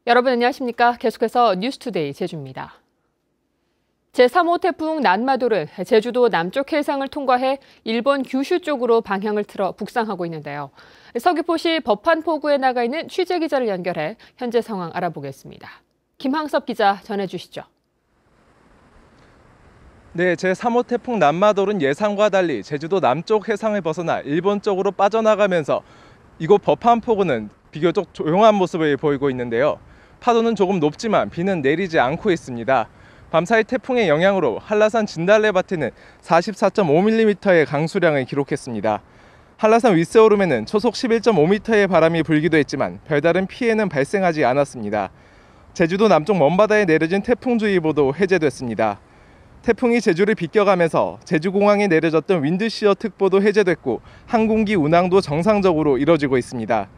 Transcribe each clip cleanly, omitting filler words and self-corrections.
여러분 안녕하십니까? 계속해서 뉴스투데이 제주입니다. 제3호 태풍 난마도는 제주도 남쪽 해상을 통과해 일본 규슈 쪽으로 방향을 틀어 북상하고 있는데요. 서귀포시 법한포구에 나가 있는 취재기자를 연결해 현재 상황 알아보겠습니다. 김항섭 기자 전해주시죠. 네, 제3호 태풍 난마도는 예상과 달리 제주도 남쪽 해상을 벗어나 일본 쪽으로 빠져나가면서 이곳 법한포구는 비교적 조용한 모습을 보이고 있는데요. 파도는 조금 높지만 비는 내리지 않고 있습니다. 밤사이 태풍의 영향으로 한라산 진달래밭에는 44.5mm의 강수량을 기록했습니다. 한라산 윗세오름에는 초속 11.5m의 바람이 불기도 했지만 별다른 피해는 발생하지 않았습니다. 제주도 남쪽 먼바다에 내려진 태풍주의보도 해제됐습니다. 태풍이 제주를 비껴가면서 제주공항에 내려졌던 윈드시어 특보도 해제됐고 항공기 운항도 정상적으로 이뤄지고 있습니다.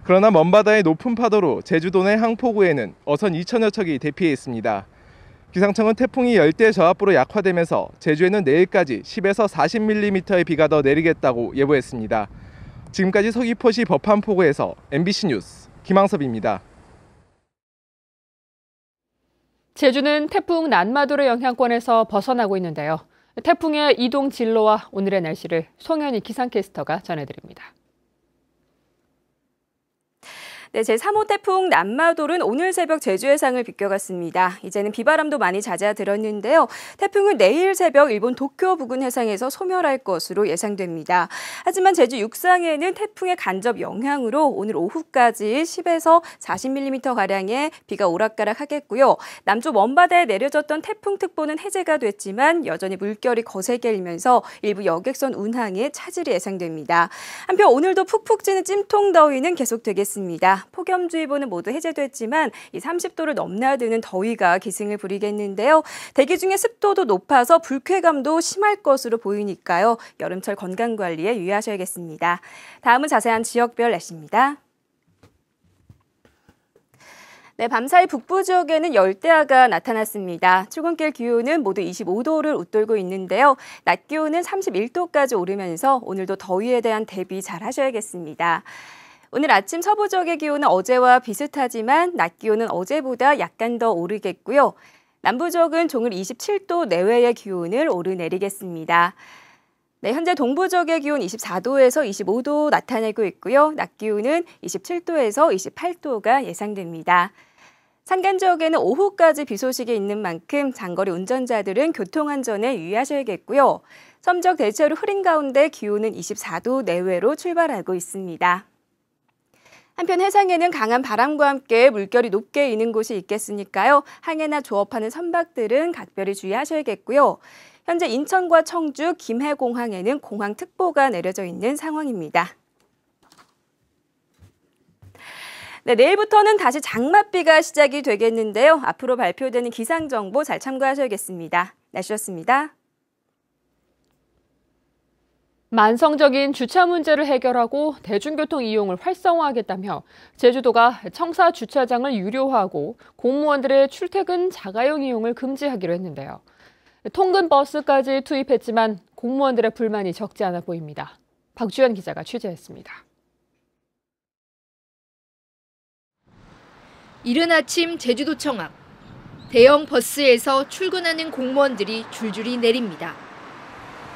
그러나 먼바다의 높은 파도로 제주도 내 항포구에는 어선 2천여 척이 대피해 있습니다. 기상청은 태풍이 열대 저압부로 약화되면서 제주에는 내일까지 10에서 40mm의 비가 더 내리겠다고 예보했습니다. 지금까지 서귀포시 법한포구에서 MBC 뉴스 김항섭입니다. 제주는 태풍 난마도의 영향권에서 벗어나고 있는데요. 태풍의 이동 진로와 오늘의 날씨를 송현희 기상캐스터가 전해드립니다. 네, 제3호 태풍 난마도는 오늘 새벽 제주 해상을 비껴갔습니다. 이제는 비바람도 많이 잦아들었는데요. 태풍은 내일 새벽 일본 도쿄 부근 해상에서 소멸할 것으로 예상됩니다. 하지만 제주 육상에는 태풍의 간접 영향으로 오늘 오후까지 10에서 40mm가량의 비가 오락가락하겠고요. 남쪽 먼바다에 내려졌던 태풍특보는 해제가 됐지만 여전히 물결이 거세게 일면서 일부 여객선 운항에 차질이 예상됩니다. 한편 오늘도 푹푹 찌는 찜통더위는 계속되겠습니다. 폭염주의보는 모두 해제됐지만 이 30도를 넘나드는 더위가 기승을 부리겠는데요. 대기 중에 습도도 높아서 불쾌감도 심할 것으로 보이니까요. 여름철 건강관리에 유의하셔야겠습니다. 다음은 자세한 지역별 날씨입니다. 네, 밤사이 북부 지역에는 열대야가 나타났습니다. 출근길 기온은 모두 25도를 웃돌고 있는데요. 낮 기온은 31도까지 오르면서 오늘도 더위에 대한 대비 잘 하셔야겠습니다. 오늘 아침 서부 지역의 기온은 어제와 비슷하지만 낮 기온은 어제보다 약간 더 오르겠고요. 남부 지역은 종일 27도 내외의 기온을 오르내리겠습니다. 네, 현재 동부 지역의 기온 24도에서 25도 나타내고 있고요. 낮 기온은 27도에서 28도가 예상됩니다. 산간 지역에는 오후까지 비 소식이 있는 만큼 장거리 운전자들은 교통안전에 유의하셔야겠고요. 섬 지역 대체로 흐린 가운데 기온은 24도 내외로 출발하고 있습니다. 한편 해상에는 강한 바람과 함께 물결이 높게 이는 곳이 있겠으니까요. 항해나 조업하는 선박들은 각별히 주의하셔야겠고요. 현재 인천과 청주, 김해공항에는 공항특보가 내려져 있는 상황입니다. 네, 내일부터는 다시 장맛비가 시작이 되겠는데요. 앞으로 발표되는 기상정보 잘 참고하셔야겠습니다. 날씨였습니다. 만성적인 주차 문제를 해결하고 대중교통 이용을 활성화하겠다며 제주도가 청사 주차장을 유료화하고 공무원들의 출퇴근 자가용 이용을 금지하기로 했는데요. 통근 버스까지 투입했지만 공무원들의 불만이 적지 않아 보입니다. 박주연 기자가 취재했습니다. 이른 아침 제주도청 앞. 대형 버스에서 출근하는 공무원들이 줄줄이 내립니다.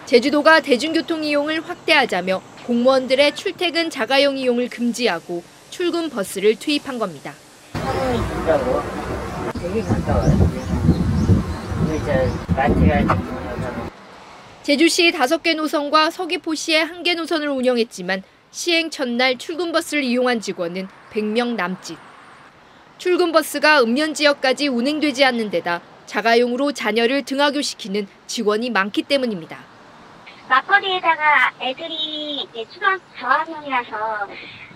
제주도가 대중교통 이용을 확대하자며 공무원들의 출퇴근 자가용 이용을 금지하고 출근 버스를 투입한 겁니다. 제주시 5개 노선과 서귀포시에 1개 노선을 운영했지만 시행 첫날 출근 버스를 이용한 직원은 100명 남짓. 출근 버스가 읍면 지역까지 운행되지 않는 데다 자가용으로 자녀를 등하교시키는 직원이 많기 때문입니다. 맞거리에다가 애들이 이제 초등학교 저학년이라서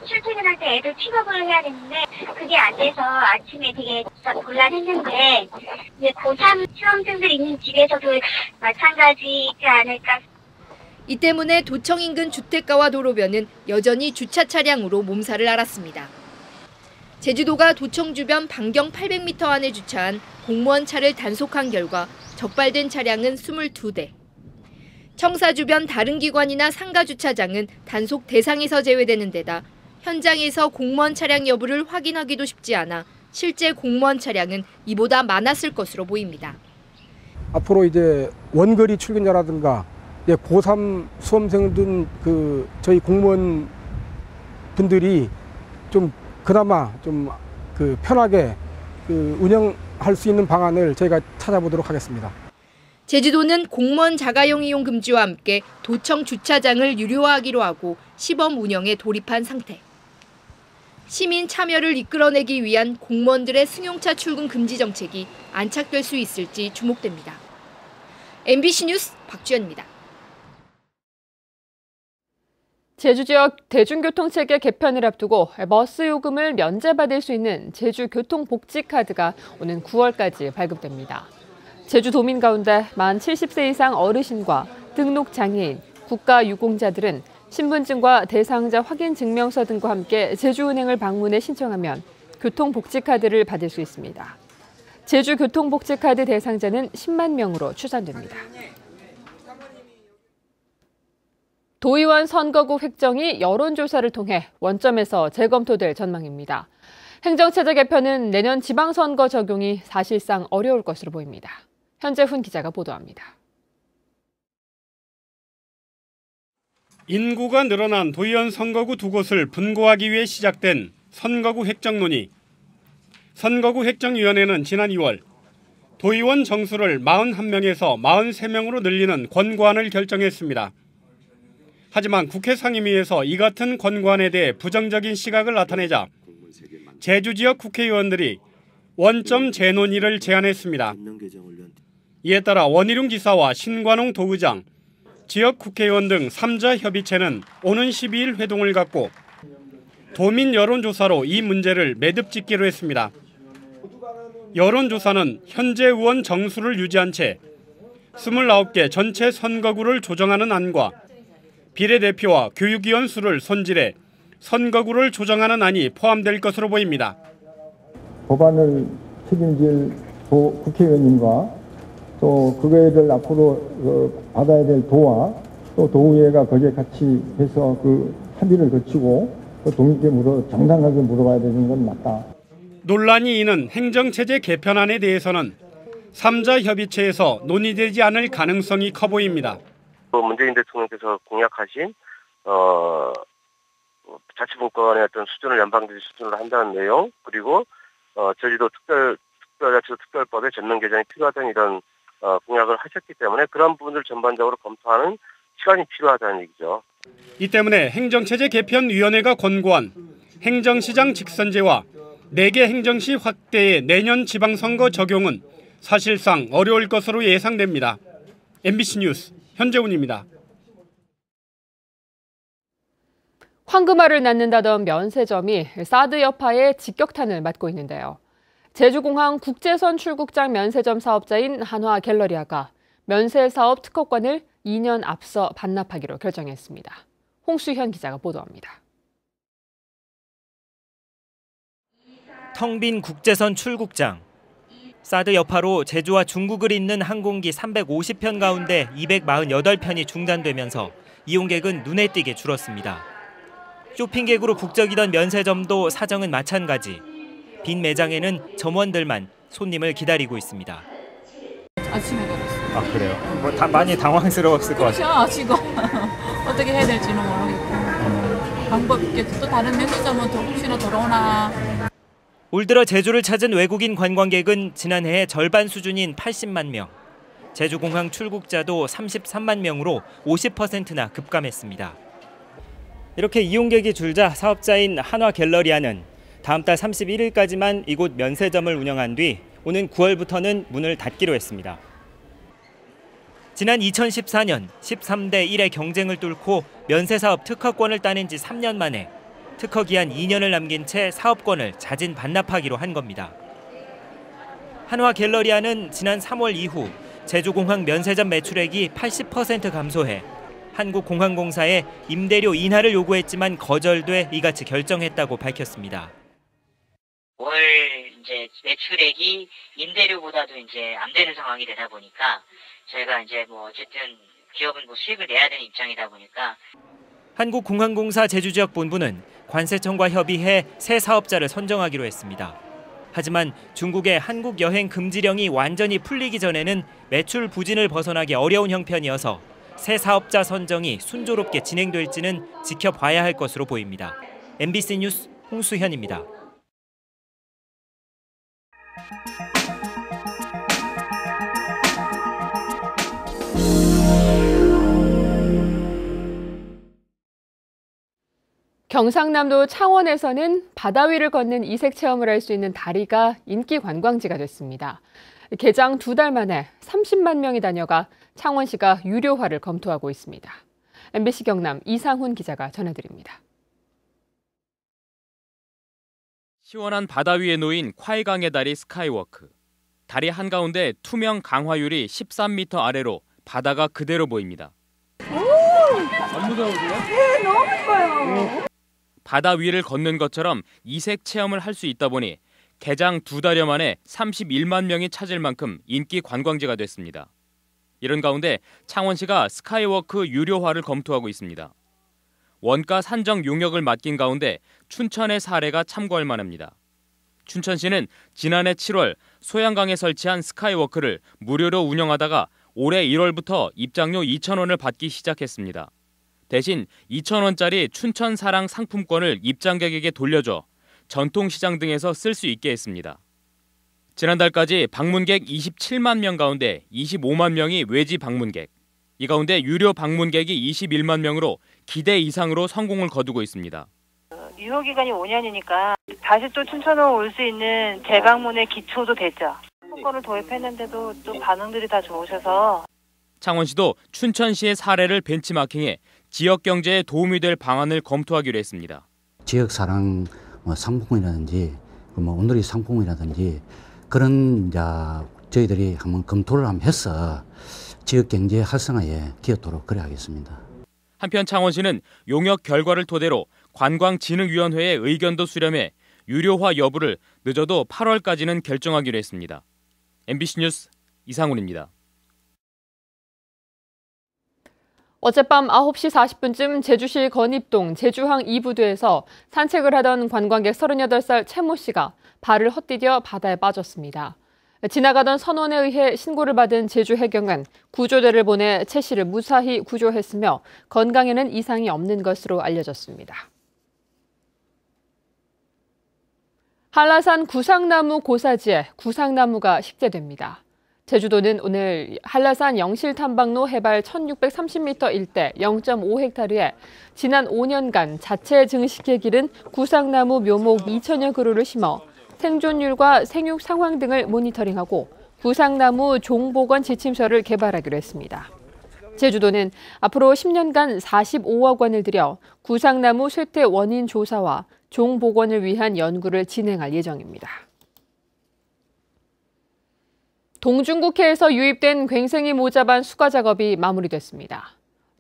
출퇴근할 때 애들 픽업을 해야 되는데 그게 안 돼서 아침에 되게 곤란했는데 이제 고3 수험생들 있는 집에서도 마찬가지지 않을까. 이 때문에 도청 인근 주택가와 도로변은 여전히 주차 차량으로 몸살을 앓았습니다. 제주도가 도청 주변 반경 800m 안에 주차한 공무원 차를 단속한 결과 적발된 차량은 22대. 청사 주변 다른 기관이나 상가 주차장은 단속 대상에서 제외되는 데다 현장에서 공무원 차량 여부를 확인하기도 쉽지 않아 실제 공무원 차량은 이보다 많았을 것으로 보입니다. 앞으로 이제 원거리 출근자라든가 고3 수험생 등 저희 공무원 분들이 좀 그나마 좀 편하게 운영할 수 있는 방안을 저희가 찾아보도록 하겠습니다. 제주도는 공무원 자가용 이용 금지와 함께 도청 주차장을 유료화하기로 하고 시범 운영에 돌입한 상태. 시민 참여를 이끌어내기 위한 공무원들의 승용차 출근 금지 정책이 안착될 수 있을지 주목됩니다. MBC 뉴스 박주연입니다. 제주 지역 대중교통체계 개편을 앞두고 버스 요금을 면제받을 수 있는 제주교통복지카드가 오는 9월까지 발급됩니다. 제주도민 가운데 만 70세 이상 어르신과 등록장애인, 국가유공자들은 신분증과 대상자 확인 증명서 등과 함께 제주은행을 방문해 신청하면 교통복지카드를 받을 수 있습니다. 제주교통복지카드 대상자는 10만 명으로 추산됩니다. 도의원 선거구 획정이 여론조사를 통해 원점에서 재검토될 전망입니다. 행정체제 개편은 내년 지방선거 적용이 사실상 어려울 것으로 보입니다. 현재훈 기자가 보도합니다. 인구가 늘어난 도의원 선거구 두 곳을 분고하기 위해 시작된 선거구 획정 논의. 선거구 획정위원회는 지난 2월 도의원 정수를 41명에서 43명으로 늘리는 권고안을 결정했습니다. 하지만 국회 상임위에서 이 같은 권고안에 대해 부정적인 시각을 나타내자 제주 지역 국회의원들이 원점 재논의를 제안했습니다. 이에 따라 원희룡 지사와 신관홍 도의장, 지역 국회의원 등 3자 협의체는 오는 12일 회동을 갖고 도민 여론조사로 이 문제를 매듭 짓기로 했습니다. 여론조사는 현재 의원 정수를 유지한 채 29개 전체 선거구를 조정하는 안과 비례대표와 교육위원 수를 손질해 선거구를 조정하는 안이 포함될 것으로 보입니다. 법안을 책임질 국회의원님과 또 그거를 앞으로 받아야 될 도와 또 도의회가 거기에 같이 해서 합의를 거치고 또 동의께 정당하게 물어봐야 되는 건 맞다. 논란이 있는 행정체제 개편안에 대해서는 3자 협의체에서 논의되지 않을 가능성이 커 보입니다. 문재인 대통령께서 공약하신 자치분권의 어떤 수준을 연방제도 수준으로 한다는 내용, 그리고 제주도 특별자치도 특별법의 전면 개정이 필요하다는 이런 공약을 하셨기 때문에 그런 부분을 전반적으로 검토하는 시간이 필요하다는 얘기죠. 이 때문에 행정체제 개편위원회가 권고한 행정시장 직선제와 4개 행정시 확대의 내년 지방선거 적용은 사실상 어려울 것으로 예상됩니다. MBC 뉴스 현재훈입니다. 황금알을 낳는다던 면세점이 사드 여파의 직격탄을 맞고 있는데요. 제주공항 국제선 출국장 면세점 사업자인 한화갤러리아가 면세사업 특허권을 2년 앞서 반납하기로 결정했습니다. 홍수현 기자가 보도합니다. 텅 빈 국제선 출국장. 사드 여파로 제주와 중국을 잇는 항공기 350편 가운데 248편이 중단되면서 이용객은 눈에 띄게 줄었습니다. 쇼핑객으로 북적이던 면세점도 사정은 마찬가지. 빈 매장에는 점원들만 손님을 기다리고 있습니다. 아침에 걸었어요. 아 그래요? 다 많이 당황스러웠을 것 같아요. 그렇죠. 지금 어떻게 해야 될지는 모르겠고 방법 있겠죠. 또 다른 면세점은 혹시나 돌아오나. 올 들어 제주를 찾은 외국인 관광객은 지난해의 절반 수준인 80만 명. 제주공항 출국자도 33만 명으로 50%나 급감했습니다. 이렇게 이용객이 줄자 사업자인 한화갤러리아는 다음 달 31일까지만 이곳 면세점을 운영한 뒤 오는 9월부터는 문을 닫기로 했습니다. 지난 2014년 13대 1의 경쟁을 뚫고 면세사업 특허권을 따낸 지 3년 만에 특허 기한 2년을 남긴 채 사업권을 자진 반납하기로 한 겁니다. 한화갤러리아는 지난 3월 이후 제주공항 면세점 매출액이 80% 감소해 한국공항공사에 임대료 인하를 요구했지만 거절돼 이같이 결정했다고 밝혔습니다. 올 이제 매출액이 임대료보다도 이제 안 되는 상황이 되다 보니까 저희가 이제 어쨌든 기업은 수익을 내야 되는 입장이다 보니까 한국공항공사 제주지역 본부는 관세청과 협의해 새 사업자를 선정하기로 했습니다. 하지만 중국의 한국 여행 금지령이 완전히 풀리기 전에는 매출 부진을 벗어나기 어려운 형편이어서 새 사업자 선정이 순조롭게 진행될지는 지켜봐야 할 것으로 보입니다. MBC 뉴스 홍수현입니다. 경상남도 창원에서는 바다 위를 걷는 이색 체험을 할 수 있는 다리가 인기 관광지가 됐습니다. 개장 2달 만에 30만 명이 다녀가 창원시가 유료화를 검토하고 있습니다. MBC 경남 이상훈 기자가 전해드립니다. 시원한 바다 위에 놓인 콰이강의 다리 스카이워크. 다리 한가운데 투명 강화율이 13m 아래로 바다가 그대로 보입니다. 안 무서우세요? 네, 너무 예뻐요. 바다 위를 걷는 것처럼 이색 체험을 할 수 있다 보니 개장 2달여 만에 31만 명이 찾을 만큼 인기 관광지가 됐습니다. 이런 가운데 창원시가 스카이워크 유료화를 검토하고 있습니다. 원가 산정 용역을 맡긴 가운데 춘천의 사례가 참고할 만합니다. 춘천시는 지난해 7월 소양강에 설치한 스카이워크를 무료로 운영하다가 올해 1월부터 입장료 2,000원을 받기 시작했습니다. 대신 2,000원짜리 춘천 사랑 상품권을 입장객에게 돌려줘 전통시장 등에서 쓸 수 있게 했습니다. 지난달까지 방문객 27만 명 가운데 25만 명이 외지 방문객, 이 가운데 유료 방문객이 21만 명으로 기대 이상으로 성공을 거두고 있습니다. 유효 기간이 5년이니까 다시 또 춘천으로 올 수 있는 재방문의 기초도 됐죠. 상품권을 도입했는데도 또 반응들이 다 좋으셔서 창원시도 춘천시의 사례를 벤치마킹해 지역 경제에 도움이 될 방안을 검토하기로 했습니다. 지역 사랑 상품이라든지 오늘의 상품이라든지 그런 저희들이 한번 검토를 한번 해서 지역 경제 활성화에 기여토록 그래 하겠습니다. 한편 창원시는 용역 결과를 토대로 관광진흥위원회의 의견도 수렴해 유료화 여부를 늦어도 8월까지는 결정하기로 했습니다. MBC 뉴스 이상훈입니다. 어젯밤 9시 40분쯤 제주시 건입동 제주항 2부두에서 산책을 하던 관광객 38살 최모 씨가 발을 헛디뎌 바다에 빠졌습니다. 지나가던 선원에 의해 신고를 받은 제주해경은 구조대를 보내 최 씨를 무사히 구조했으며 건강에는 이상이 없는 것으로 알려졌습니다. 한라산 구상나무 고사지에 구상나무가 식재됩니다. 제주도는 오늘 한라산 영실탐방로 해발 1630m 일대 0.5헥타르에 지난 5년간 자체 증식에 기른 구상나무 묘목 2천여 그루를 심어 생존율과 생육 상황 등을 모니터링하고 구상나무 종복원 지침서를 개발하기로 했습니다. 제주도는 앞으로 10년간 45억 원을 들여 구상나무 쇠퇴 원인 조사와 종복원을 위한 연구를 진행할 예정입니다. 동중국해에서 유입된 괭생이 모자반 수거 작업이 마무리됐습니다.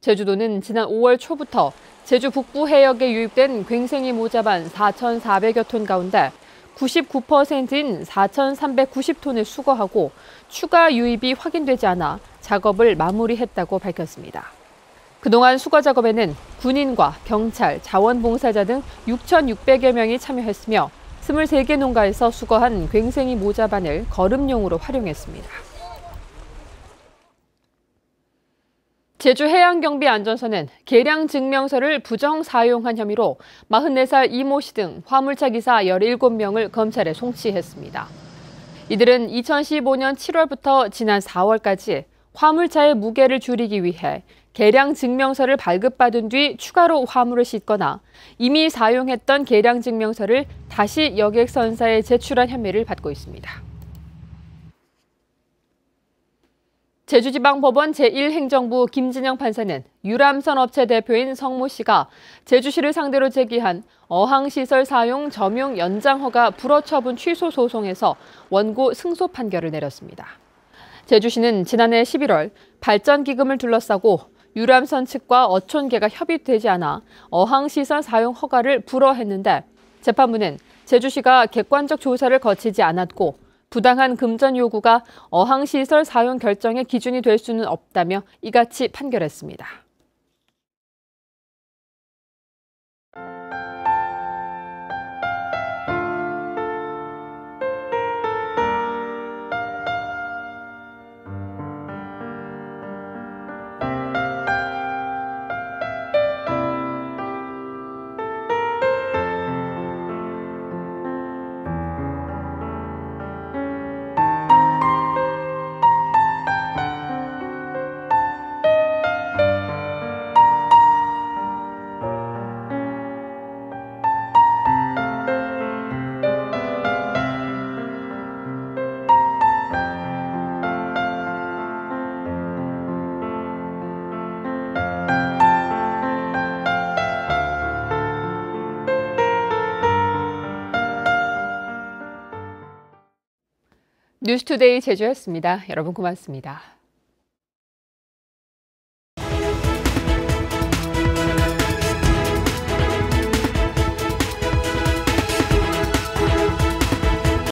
제주도는 지난 5월 초부터 제주 북부 해역에 유입된 괭생이 모자반 4,400여 톤 가운데 99%인 4,390톤을 수거하고 추가 유입이 확인되지 않아 작업을 마무리했다고 밝혔습니다. 그동안 수거 작업에는 군인과 경찰, 자원봉사자 등 6,600여 명이 참여했으며 23개 농가에서 수거한 괭생이 모자반을 거름용으로 활용했습니다. 제주해양경비안전서는 계량 증명서를 부정 사용한 혐의로 44살 이모 씨 등 화물차 기사 17명을 검찰에 송치했습니다. 이들은 2015년 7월부터 지난 4월까지 화물차의 무게를 줄이기 위해 계량 증명서를 발급받은 뒤 추가로 화물을 싣거나 이미 사용했던 계량 증명서를 다시 여객선사에 제출한 혐의를 받고 있습니다. 제주지방법원 제1행정부 김진영 판사는 유람선 업체 대표인 성모 씨가 제주시를 상대로 제기한 어항시설 사용 점용 연장 허가 불허 처분 취소 소송에서 원고 승소 판결을 내렸습니다. 제주시는 지난해 11월 발전기금을 둘러싸고 유람선 측과 어촌계가 협의되지 않아 어항시설 사용 허가를 불허했는데 재판부는 제주시가 객관적 조사를 거치지 않았고 부당한 금전 요구가 어항시설 사용 결정의 기준이 될 수는 없다며 이같이 판결했습니다. 뉴스투데이 제주였습니다. 여러분 고맙습니다.